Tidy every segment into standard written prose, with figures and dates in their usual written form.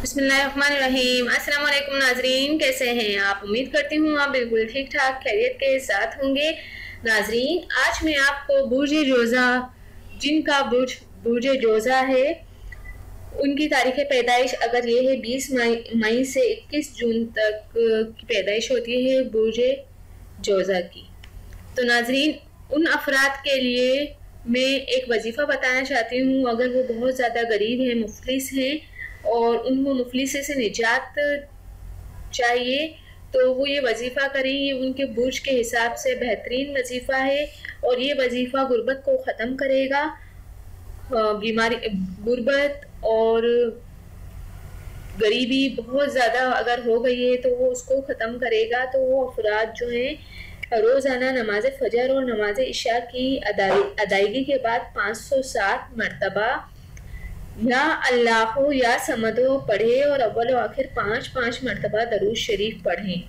بسم اللہ الرحمن الرحیم۔ السلام علیکم ناظرین، کیسے ہیں آپ؟ امید کرتی ہوں آپ بالکل ٹھیک ٹھاک خیریت کے ساتھ ہوں گے۔ ناظرین، آج میں آپ کو برج جوزہ، جن کا برج جوزہ ہے، ان کی تاریخ پیدائش اگر یہ ہے 20 مئی سے 21 جون تک کی پیدائش ہوتی ہے برج جوزہ کی۔ تو ناظرین، ان افراد کے لیے میں ایک وظیفہ بتانا چاہتی ہوں، اگر وہ بہت زیادہ غریب ہیں، مفلس ہیں اور ان کو مفلسی سے نجات چاہیے تو وہ یہ وظیفہ کریں۔ یہ ان کے برج کے حساب سے بہترین وظیفہ ہے اور یہ وظیفہ غربت کو ختم کرے گا۔ غربت اور غریبی بہت زیادہ اگر ہو گئی ہے تو وہ اس کو ختم کرے گا۔ تو وہ افراد جو ہیں روزانہ نماز فجر اور نماز عشاء کی ادائیگی کے بعد 507 مرتبہ یا اللہ یا سمدو پڑھیں اور اول و آخر 5 مرتبہ درود شریف پڑھیں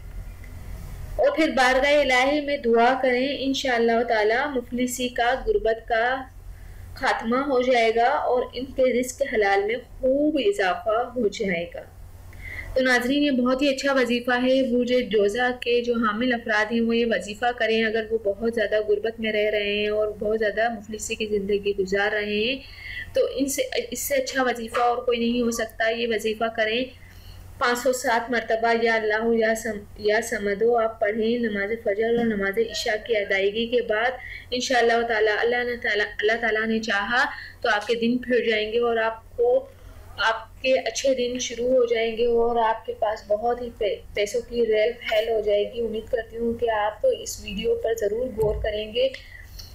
اور پھر بارگاہ الہی میں دعا کریں۔ انشاءاللہ تعالی مفلسی کا، غربت کا خاتمہ ہو جائے گا اور ان کے رزق حلال میں خوب اضافہ ہو جائے گا۔ تو ناظرین، یہ بہت ہی اچھا وظیفہ ہے۔ برج جوزہ کے جو حامل افراد ہیں وہ یہ وظیفہ کریں اگر وہ بہت زیادہ غربت میں رہ رہے ہیں اور بہت زیادہ مفلسی کی زندگی گزار رہے ہیں، تو اس سے اچھا وظیفہ اور کوئی نہیں ہو سکتا۔ یہ وظیفہ کریں 507 مرتبہ یا اللہ یا سمدو آپ پڑھیں نماز فجر اور نماز عشاء کی ادائیگی کے بعد۔ انشاءاللہ تعالی اللہ تعالیٰ نے چاہا تو آپ کے دن پھر جائیں گے اور آپ کے اچھے دن شروع ہو جائیں گے اور آپ کے پاس بہت ہی پیسوں کی ریل پھیل ہو جائے گی۔ امید کرتی ہوں کہ آپ تو اس ویڈیو پر ضرور غور کریں گے۔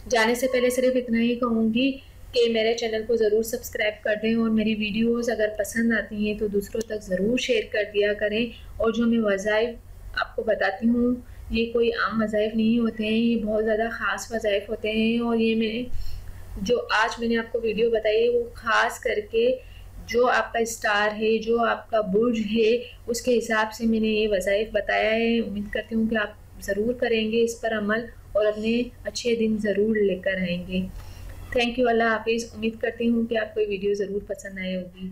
جانے سے پہلے صرف اتنا ہی کہوں گی کہ میرے چینل کو ضرور سبسکرائب کر دیں اور میری ویڈیوز اگر پسند آتی ہیں تو دوسروں تک ضرور شیئر کر دیا کریں۔ اور جو میں وظائف آپ کو بتاتی ہوں یہ کوئی عام وظائف نہیں ہوتے ہیں، یہ بہت زیادہ خاص وظائف ہوتے ہیں اور یہ جو آج میں نے آپ کو ویڈیو بتائی ہے وہ خاص کر کے جو آپ کا اسٹار ہے، جو آپ کا برج ہے، اس کے حساب سے میں نے یہ وظائف بتایا ہے۔ امید کرتی ہوں کہ آپ ضرور کریں گے اس پر عمل اور اپنے اچھے دن ضرور لے کر آئیں گے۔ تھینک یو، اللہ حافظ۔ امید کرتی ہوں کہ آپ کو یہ ویڈیو ضرور پسند آئے ہوگی۔